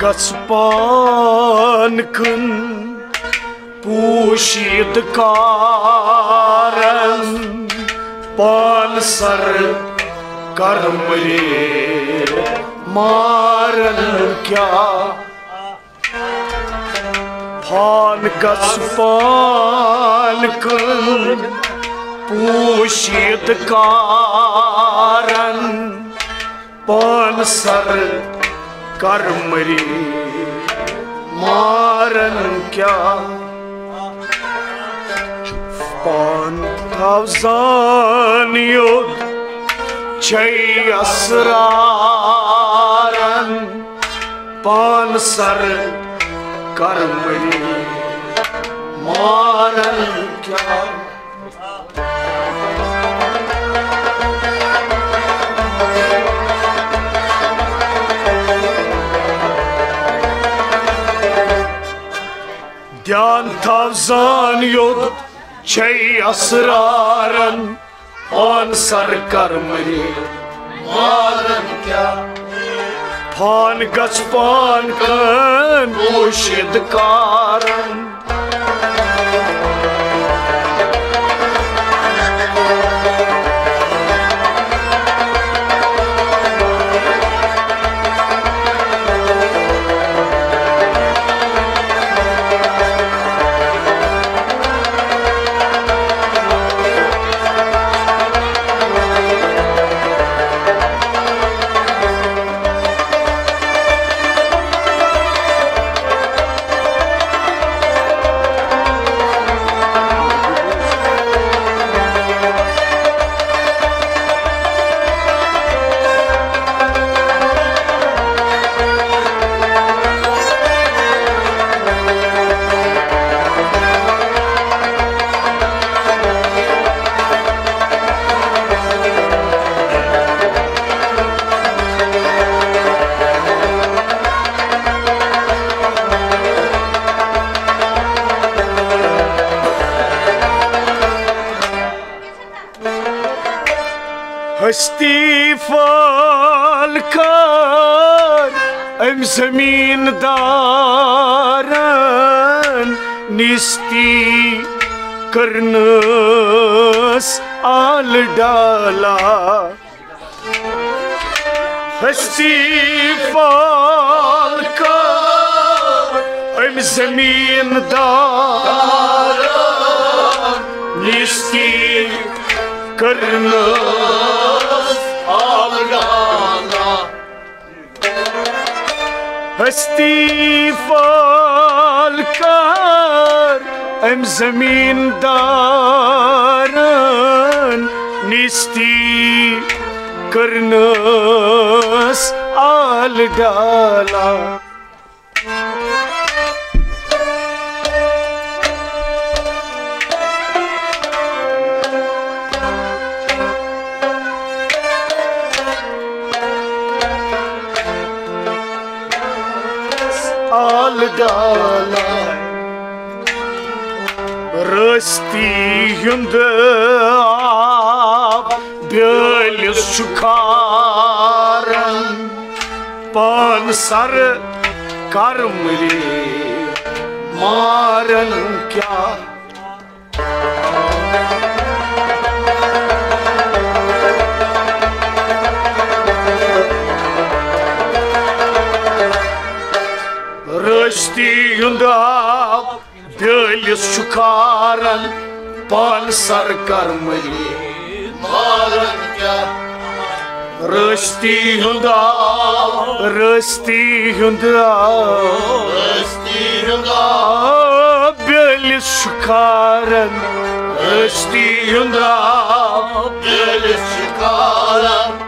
गसपान कन पूशिद कारन पान सर कर्मरे मारन क्या फान गसपान कन पूशिद कारन पान सर कर्मरे मारन क्या पान थावजान युद्ध छय असरारन पान सर कर्मरे मारन क्या ध्यान थावजान युद्ध छय असरारन पान सर कर्मरे मारन क्या फान गसपान कन पूशिद कारन हस्ती फल कर अम जमींदारन निस्ती करनस आल डाला हस्ती फल कर अम जमींदारन निस्ती करनस हस्ती फल कर अम जमींदारन निस्ती करनस आल डाला आल डाला रस्ती हुंद आब ब्यालिस शुकारन पान सर कर्मरे मारन क्या रस्ती हुंद आब ब्यालिस शुकारन पान सर कर्मरे मारन क्या रस्ती हुंद आब ब्यालिस शुकारन रस्ती हुंद आब ब्यालिस शुकारन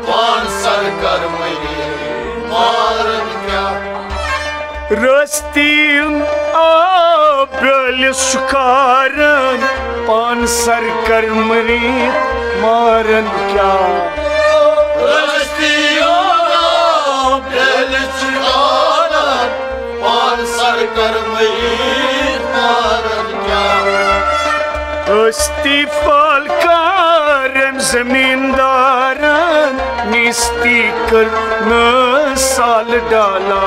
पान सर कर्मरे मारन क्या रस्ती ब्यालिस शुकारन पान सर कर्मरे मारन क्या रस्ती ब्यालिस शुकारन पान सर कर्मरे मारन क्या हस्ती फल कर जमींदारन निस्ती कर न साल डाला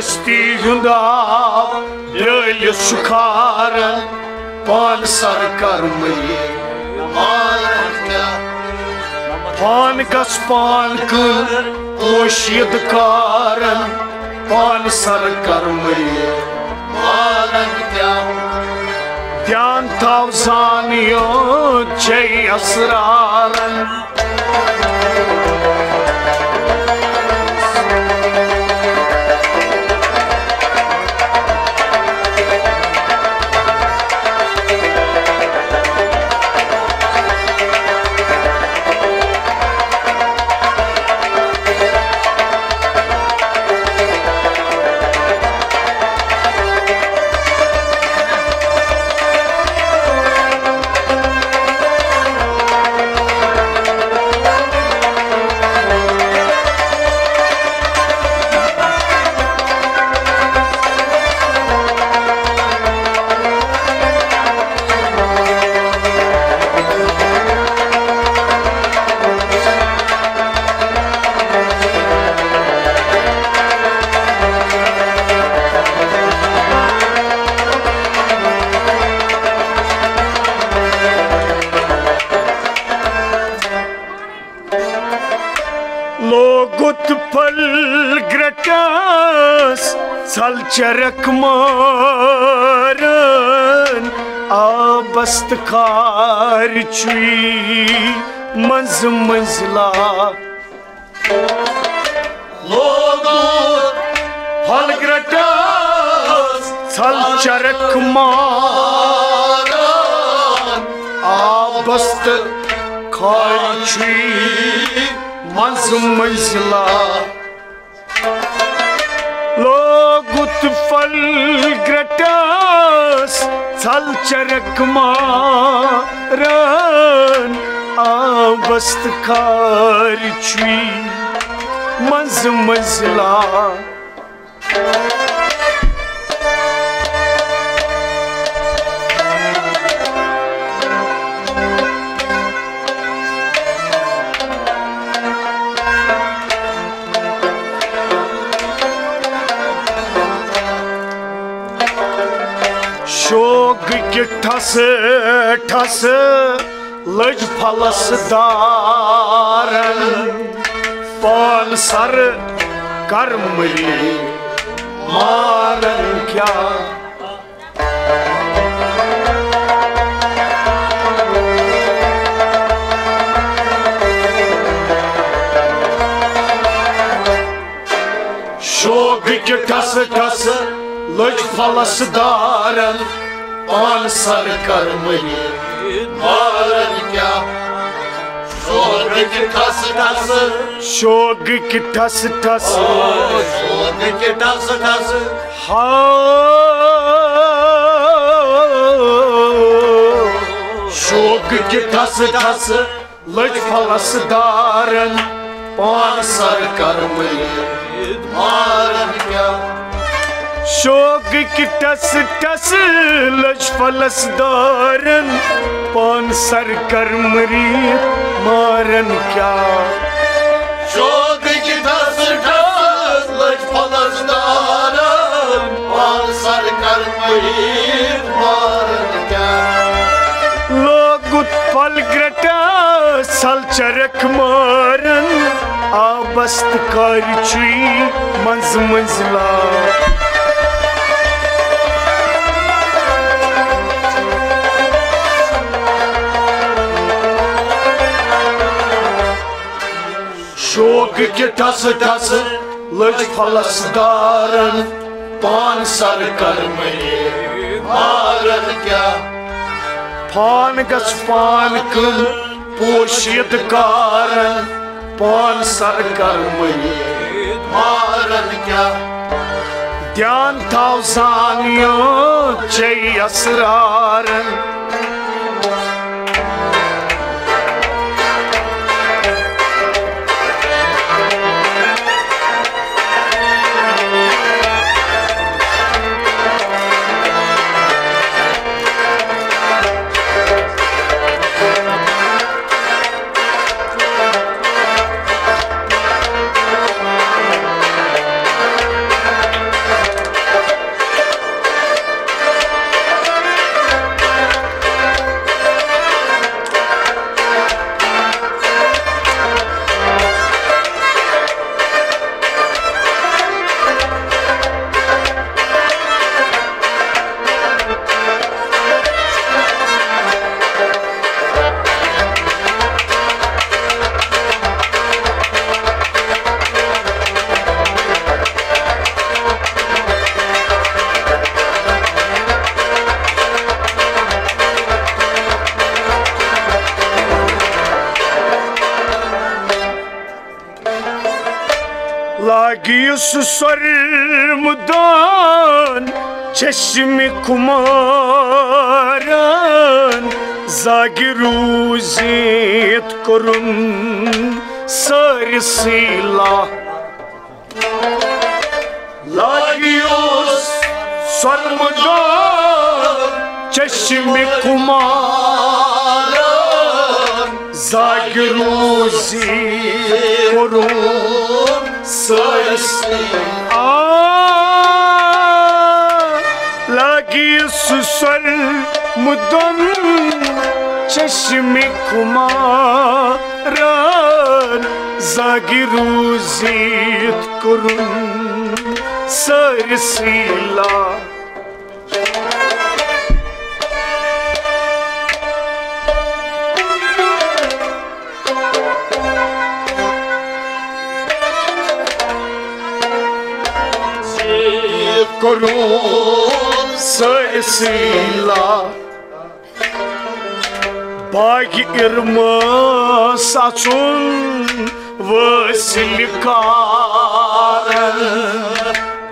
मस्ती हुंदा दिल सुखारन पान सर कर्मई मारन क्या पान गस पान कुल पोशियद कारन पान सर कर्मई मारन क्या ध्यान थाव जानियो जय असरारन लोगुत फल ग्रटस सलचरक मारन आबस्त खार चुई मंज मंजला लोगुत फल ग्रटस सलचरक मारन आबस्त खार चुई मंज मंजिला लोगुत फल ग्रटस सलचरक मारन आबस्त खार चुई मंज मंजिला शोक के ठस ठस लज फलस दारन पान सर कर्मई मारन क्या शोक के ठस ठस लज फलस दारन पान सर कर्मई मारन क्या शोक के ठस ठस शोक के ठस ठस शोक के ठस ठस शोक के ठस ठस लज फलस दारन पान सर कर्मई मारन क्या शोक की टस टस लज फलस दारन पान सर कर्मरी मारन क्या शोक की टस टस लज फलस दारन पान सर कर्मरी मारन क्या लोगुत फल ग्रटा सलचरक मारन आबस्त कार चुई मंज मंजिला शोक के ठस ठस लज फलस दारन पान सर कर्मई मारन क्या पान गस पान कुल पोशियद कारन पान सर कर्मई मारन क्या ध्यान थाव जानियो जय असरारन Lagius sarmudan çeşmi kumaran Zagiruzit korun sarsila Lagius sarmudan çeşmi kumaran Zagiruzit korun sarsila Lagius sarmudan çeşmi kumaran Zagiruzit korun sarsila korun sarsila Bagi irma saçun vasilikarın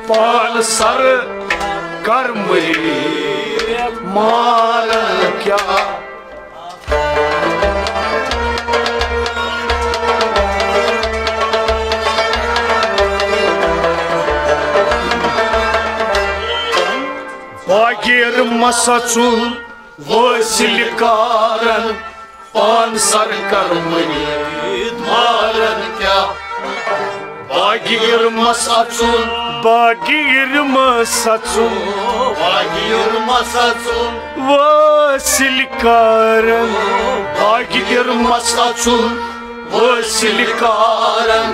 Pansar karmı marın kya Bagi irma saçun vasilikarın Pansar karmı marın kya Bagir saçun vasilikarın Bagir saçun vasilikarın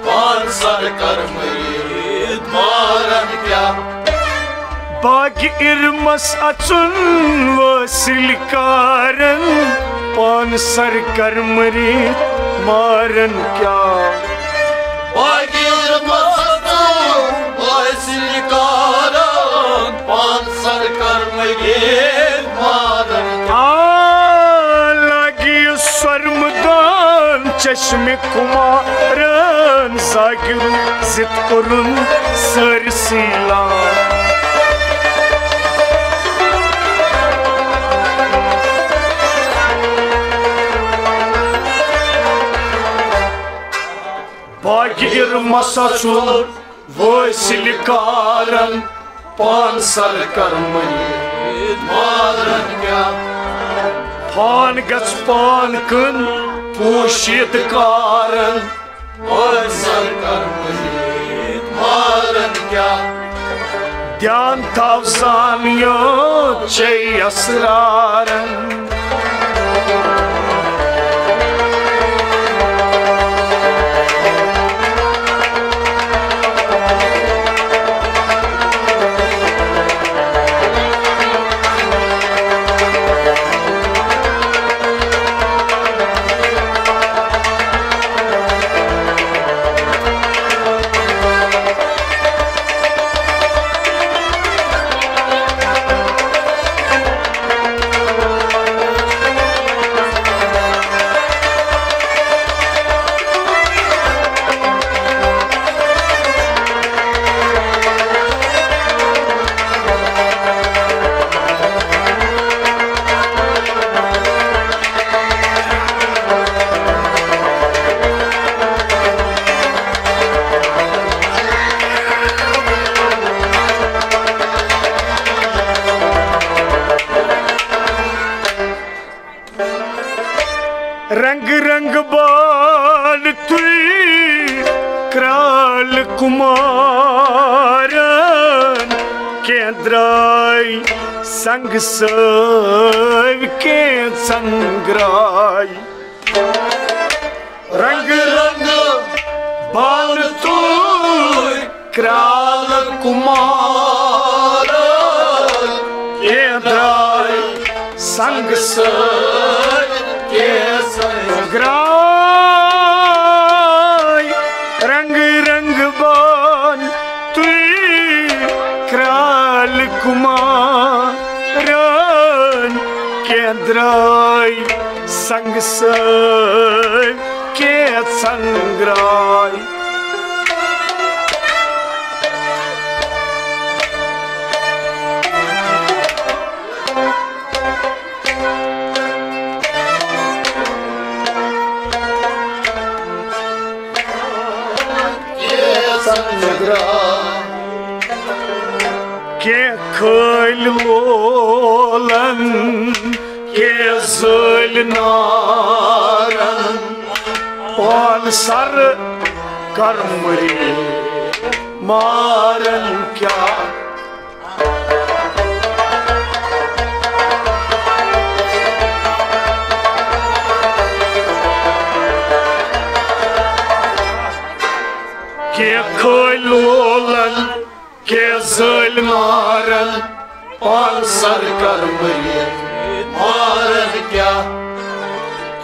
Pansar karmı marın kya Bagir saçun vasilikarın Pansar karmı marın kya Bagir masatun vasilikarın Pansar karmı marın Lagius sarmudan çeşmi kumaran Zagiruzit korun sarsila Bagir saçun vasilikarın Pansar karmı marın kya Pan gats pankın puşit karın Pansar karmı marın kya Dhyan tavzan yo çey asrarın रंग रंग बाल तुई crawl Kumaran केंद्राय संग सव के संग्राय रंग रंग बाल तुई क्राल कुमारन केंद्राय संग सव के संग्राय रंग रंग बान तुई क्राल कुमारन केंद्राय संग सव के संग्राय खल लोलन के जल नारन पान सर कर्मरी मारन क्या के खलोलन के जल नारन पान सर कर्मरी मारन क्या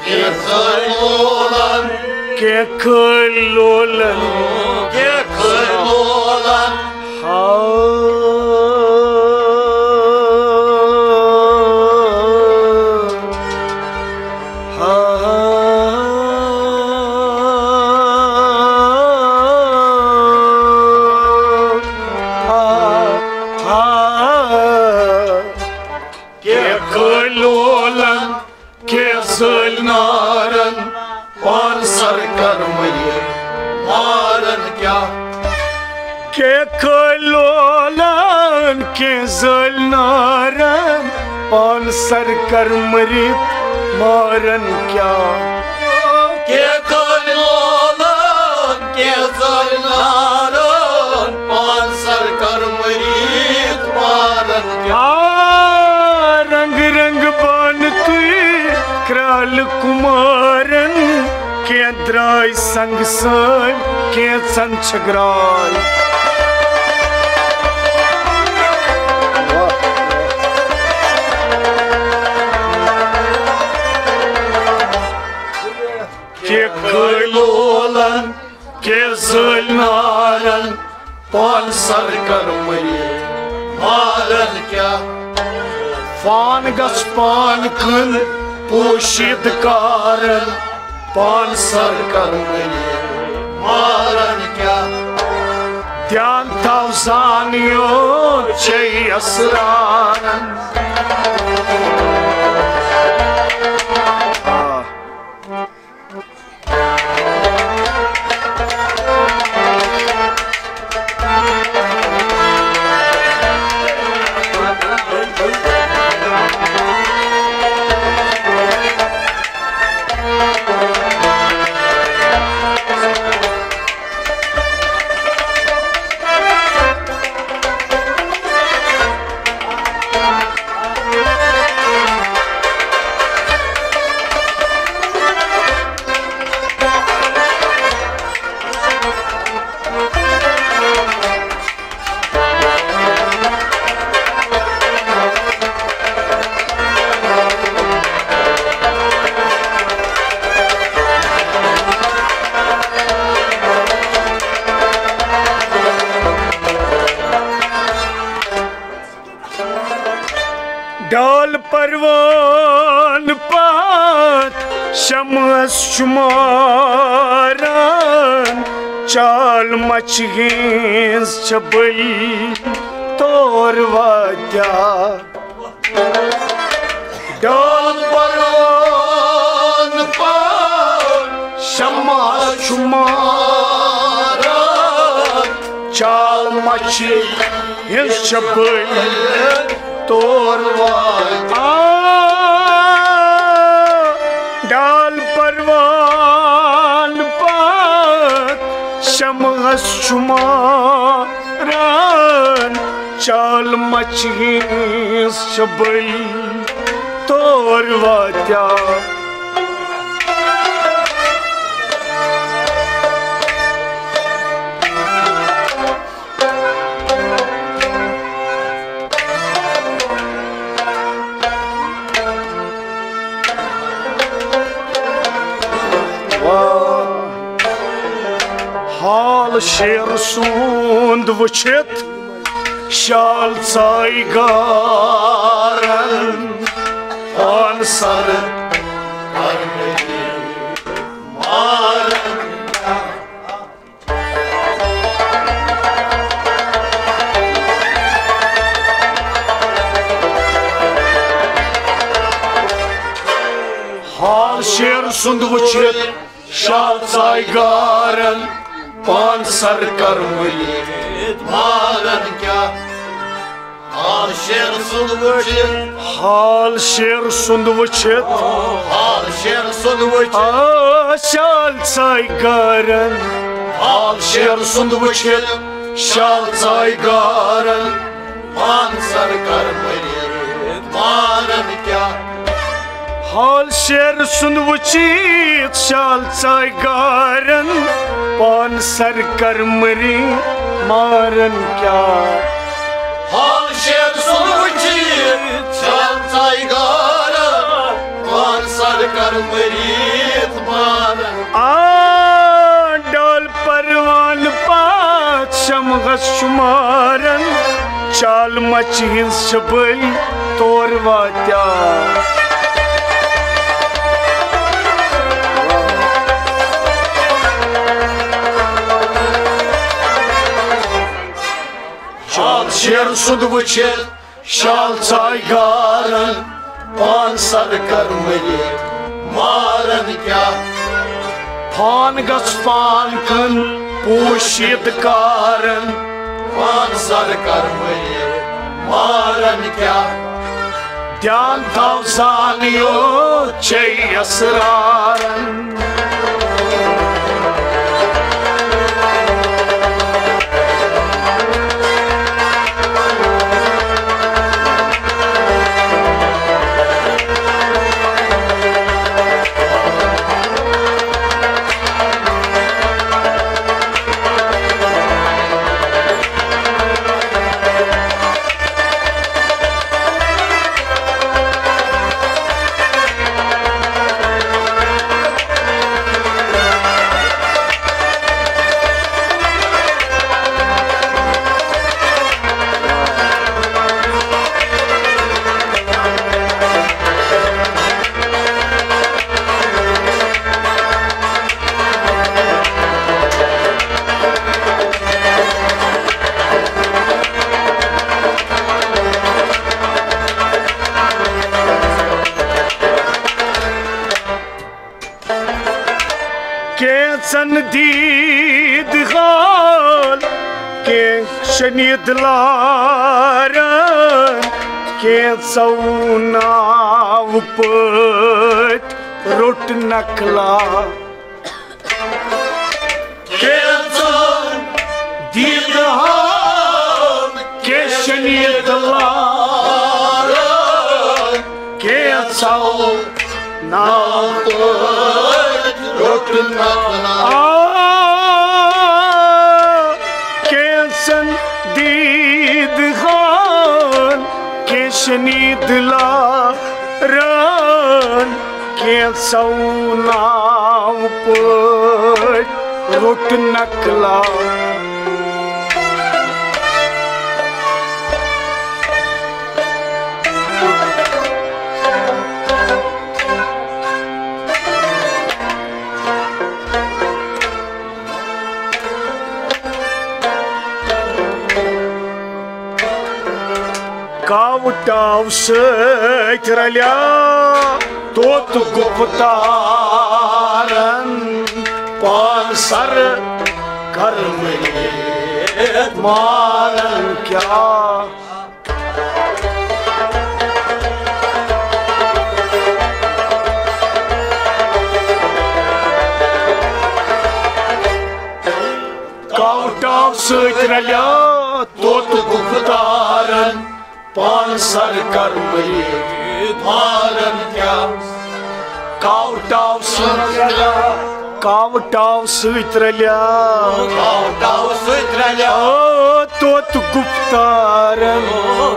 के खलोलन के खलोलन के खलोलन के खलोलन के जल नारन पान सर कर्मरी मारन क्या के खलोलन के जल नारन पान सर कर्मरी मारन क्या के खलोलन के जल नारन पान सर कर्मरी मारन क्या रंग रंग बान तुई क्राल कुमारन के द्राय संग संग के संचग्राय के खलोलन के जल नारन पान सर कर्मरी मारन क्या पान गस पान खल पोषित कारण पान सर कर्मरी मारन क्या ध्यान थाव जानियो चै असरानन डाल परवान पात शमस शुमारन चाल मचगेंस छबल तोर वाद्या डाल परवान पात शमस शुमारन चाल मचगेंस छबल तोर डाल परवान पात शमस शुमारन चाल मचगेंस छबल तोर वाद्या हाल शेर सूंद वुचित शाल चाय गारन पान सर कर्मरी मारन हाल शेर सूंद वुचित शाल चाय गारन पान सर कर्मरी मारन क्या हाल शेर सुंद वुचित हाल शेर सुंद वुचित हाल शेर सुंद वुचित शाल चाय गारन हाल शेर सुंद वुचित शाल चाय गारन मान सरकार मरित मारन क्या हाल शेर सुंद वुचित शाल चाय गारन पान सरकार मरी मारन क्या हाल शेर सुंद वुचित शाल चाय गारन मान सरकार मरित मारन डाल परवान पात शमगस शुमारन चाल मच हिंस शबई तोर वात्या हाल शेर सुंद वुचित शाल चाय गारन पान सरकार मरित मारन क्या पान गस पान कन पोशित कारन पान सरकार मरित मारन क्या ध्यान थाव सानियो चै असरारन कैसन दीद गाल के शनीद लारन के सौनाव पट रोट नखला कैसन दीद गाल के शनीद लारन के सौनाव रोट नखला कैसन दीद खान के शनीद लारन के सौनाव पट रोट नकला कावटाव सैत रल्या तोत गुप्तारन पान सर कर मारन क्या कावटाव सैत रल्या तोत गुप्तारन पान सर कर मारन क्या कावटाव सैत रल्या तोत गुप्तारन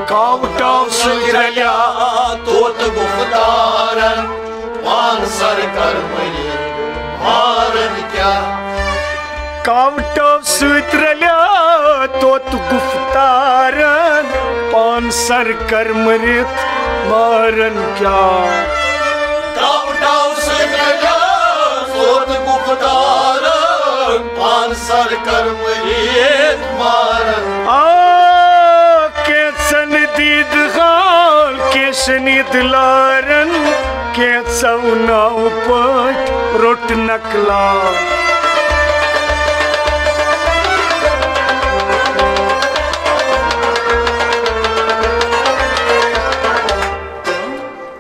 कावटाव सैत रल्या तोत गुप्तारन पान सर कर मारन क्या कावटाव सैत रल्या तोत गुप्तारन पान सर कर मरित मारन क्या कावटाव सैत रल्या तोत गुप्तारन पान सर कर मारन कैसन दीद गाल के शनीद लारन के सौनाव पट रोट नकला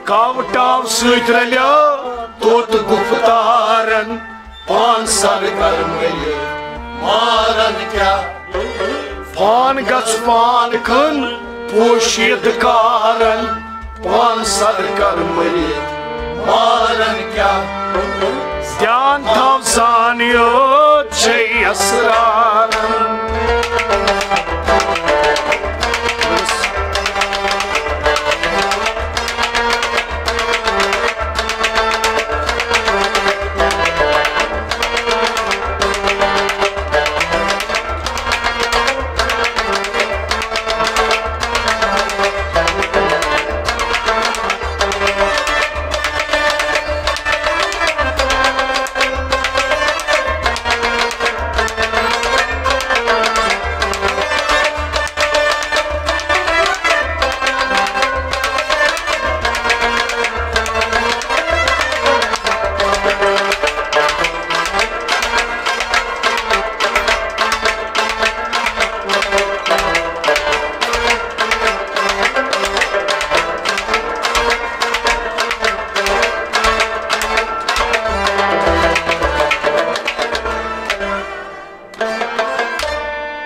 कावटाव सत रलियो तोत गुफ्तारन पान सर कर मरी मारन क्या पान गच पान खन पोशीद कारन पान सर कर मरी मारन क्या ध्यान थाव जानियो छै असरारन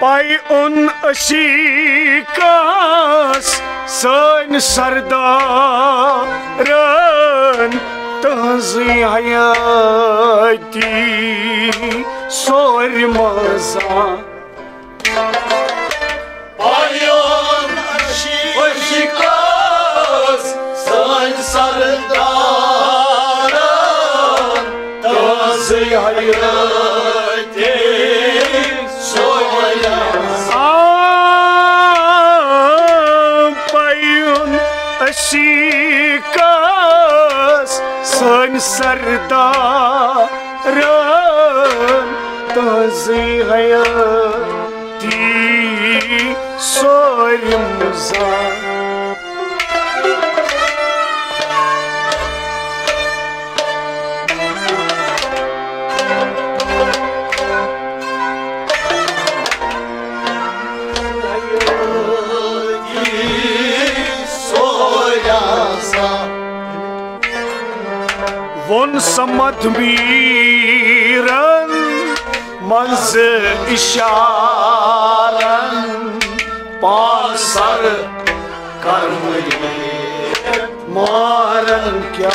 पाई उन अशीकास सन सरदारन तहजी हयाती सोर मजा पाई उन अशीकास सन सरदारन तहजी हयाती Shikas son sardaran tazi hayati sorimza Von samad miran manz isharan pasar karmali maran kya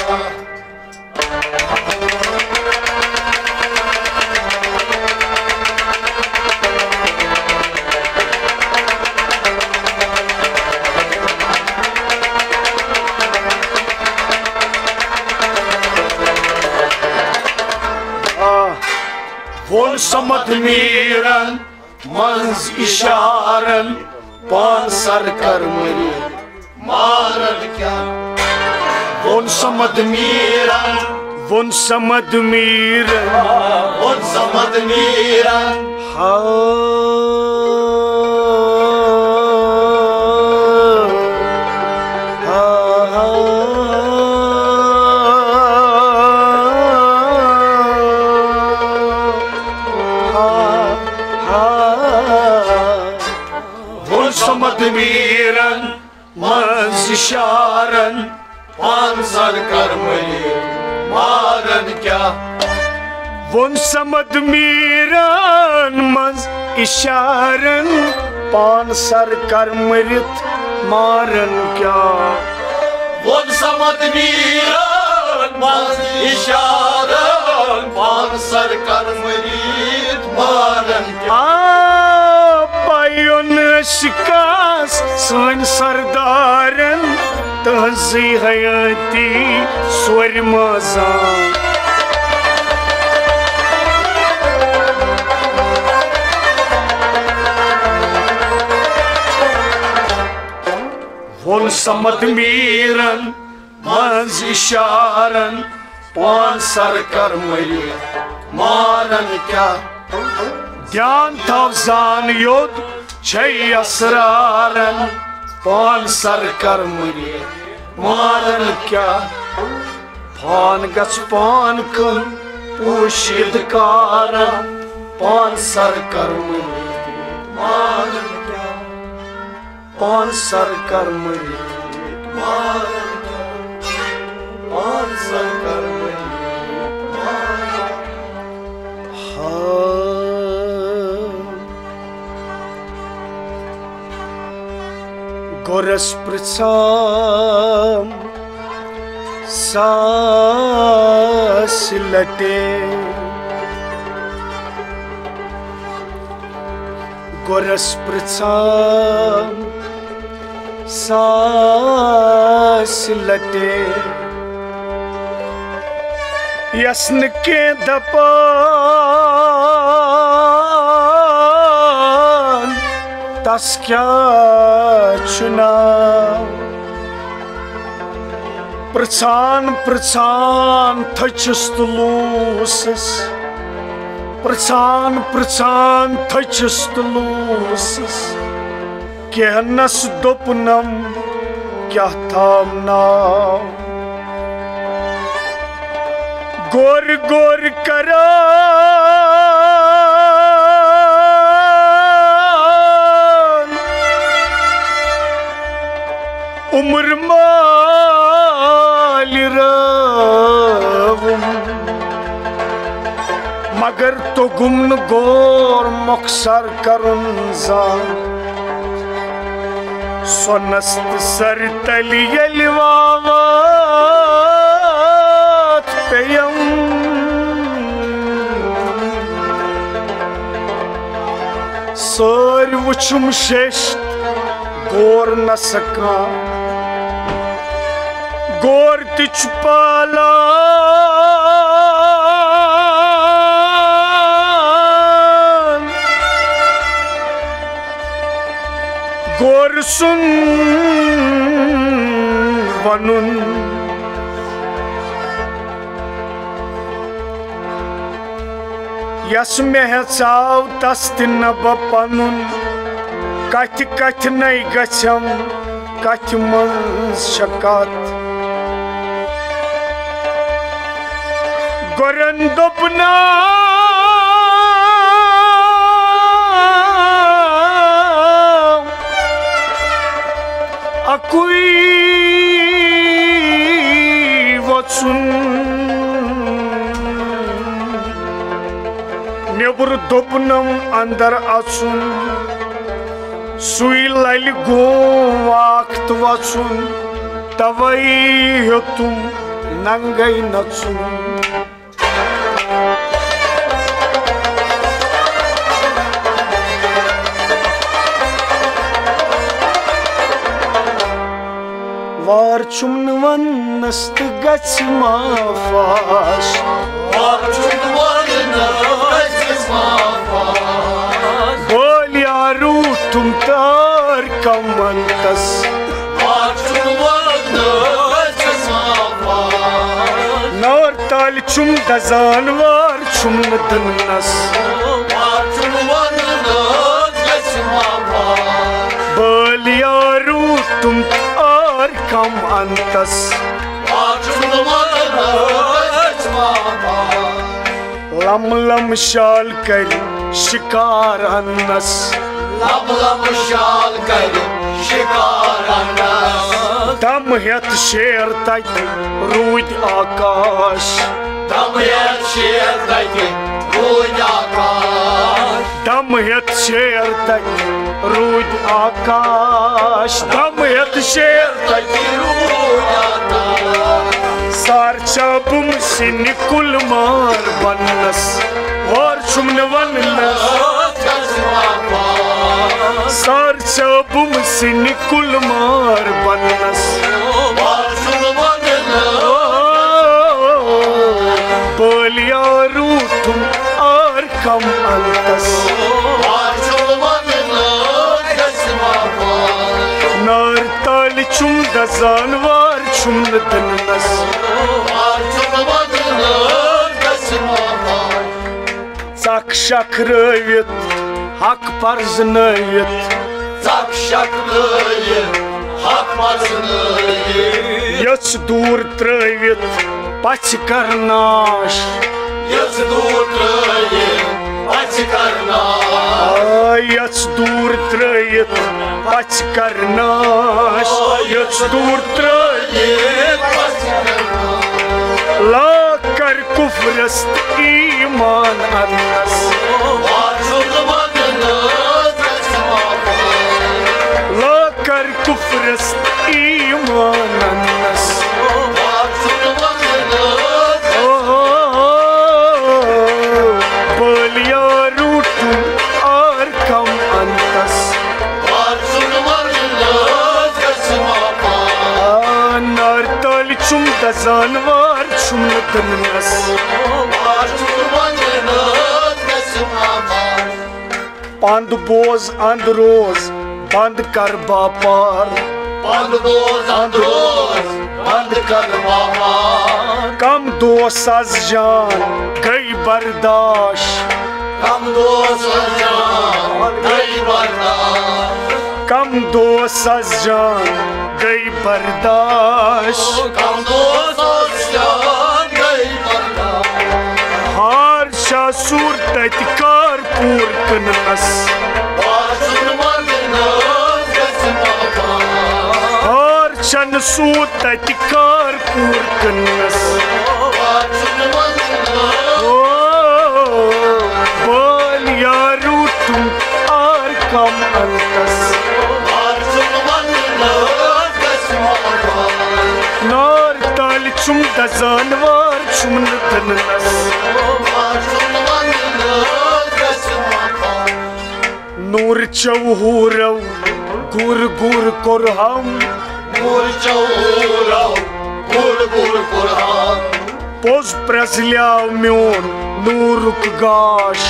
Von samad miran manz isharan pansar karmari maran kya Von samad miran Von samad miran Von samad miran ha samad miran manz isharan pansar karmali maran kya Von samad miran manz isharan pansar karmarit maran kya Von samad miran manz isharan pansar karmali maran kya Payon shikas son sardaran tazi hayati swarmaza Von samad miran manz isharan pansar karmali maran kya ध्यान थाव जान योद छै असरारन पानसर कर्मरी मारन क्या पान गच पान कन पोशीद कारन पानसर कर्मरी मारन क्या पानसर कर्मरी मारन क्या सर कर्म Goras pritham saas late Goras pritham saas late Yasn ke dapan tas kya chuna Pratsan thachis tulusis Pratsan thachis tulusis Kehnas dopnam kya tham naam Gor kara Umr mali ravum Magar to gumn gor moksar karun zan Sonast sar tali yelvavat peyam Sar vuchum shesht gor nasaka Gor tich palan Gor sun vanun Yas mehetsav tastina bapanun Kati nay gacham Kati mans shakat Goran dopna Akui vatsun Nebur dopnam andar atsun Sui lali go vakt vatsun Tavai yotum nangai natsun Var chumnvan nast gachma fash Var chumnvan nast gachma fash Bol yaru tum tar kamantas Var chumnvan nast gachma fash Nar tal chum dazan var chumnadnas Var chumnvan nast gachma fash Bol yaru tum Kam antas Lam shal kari shikar annas Lam shal kari shikar annas Dam het sher tait ruid akash Dam het sher tait ruid akash Dam het sher tait ruid akash Dam het sher tait ruid akash Sar chabum sini kulmar bannas Var chumnvan Sar chabum sini kulmar bannas Var chumnvan Boliya rutum ar kam antas Var chumnvan Nar tal chum dazan var chumnadnas Var chumnvan Sak shakrayet hak parznayet Sak shakrayet hak parznayet Yaç dur trayet pach karnash Yaç dur trayet pach karnash Yaç dur trayet pach karnash Yaç dur trayet pach karnash कुफ्रस ईमान अन्नस लाकर कुफ्रस ईमान अन्नस बलिया रूटू और कम अंतस नारतल चुम दजानवार चुम दनस पंद बोझ अंध रोज बंद कर बापार कम दोस अज जान गई बर्दाश्त कम दोस अज जान गई बर्दाश्त हार शाह सूर तत्कार पूर कनस हार शन सूत तत्कार पूर कनस बलिया रूटू और कम अंतस नार ताल चुम दजानवार चुम नस नूर चौहूरव गुर गुर कोर हम पोज प्रसल्याव म्योन नूरुक गाश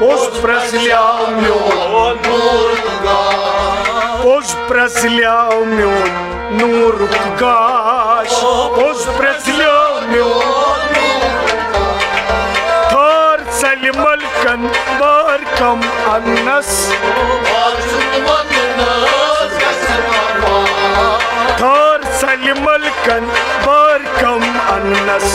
पोज प्रसल्याव म्योन पोज प्रसल्याव म्योन नूरुक गाश पोज प्रसल्याव म्योन थार सलिमल कन बार कम अन्नस थार सलिमल कन बार कम अन्नस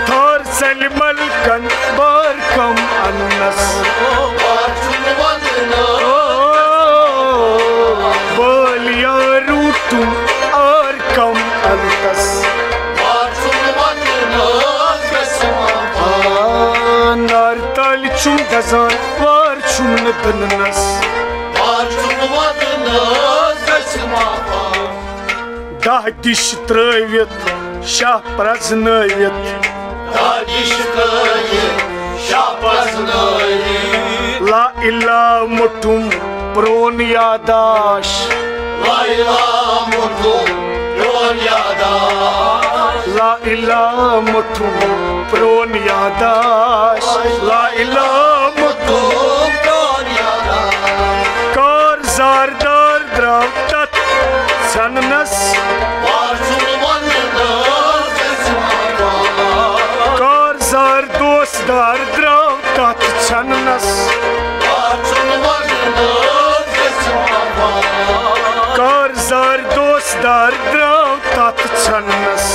थार सलिमल कन बार कम अन्नस बलिया रूटू और कम अंतस नारतल चुम दजान वार चुम नस दह दिश त्रवित शाह प्रजनवित ला इला मुठुम प्रोन यादाश ला इला मुठुम प्रोन यादाश ला इला मुठुम कार जारदार द्राव तत् सननस कार जार दोस्तदार द्राव तत् सननस कार जार दोस्तदार द्राव तत् सननस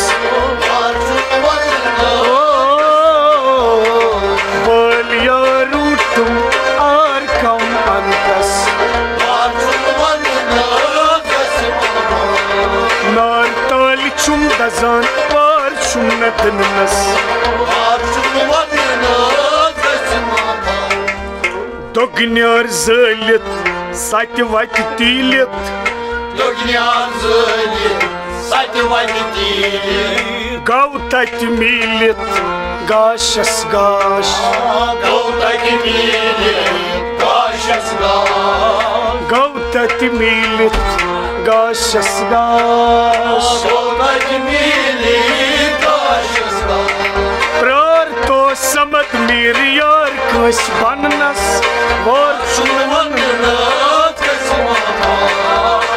बलिया रूटू और कम अंतस नारतल चुम दजान वार चुम नस दोगन्यार जलित सत वत तीलित गौ तत मीलित गाशस गाश गौ तत मीलित गाशस गाश प्रार तो समत मीर यार कस बननस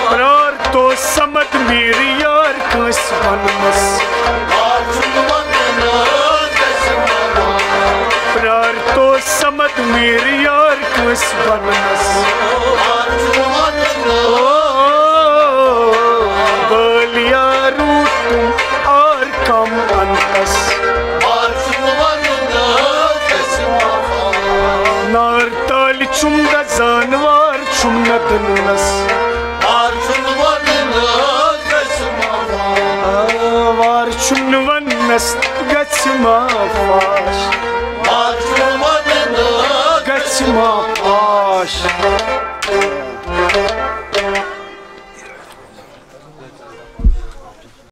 प्रार तो समत मीर यार कस बननस प्रार तो समत मीर यार कस बननस बलिया रूटू और कम अंतस नारतल चुम दजानवार चुम नस Manus Gatsima Fash Marchumanın Gatsima Fash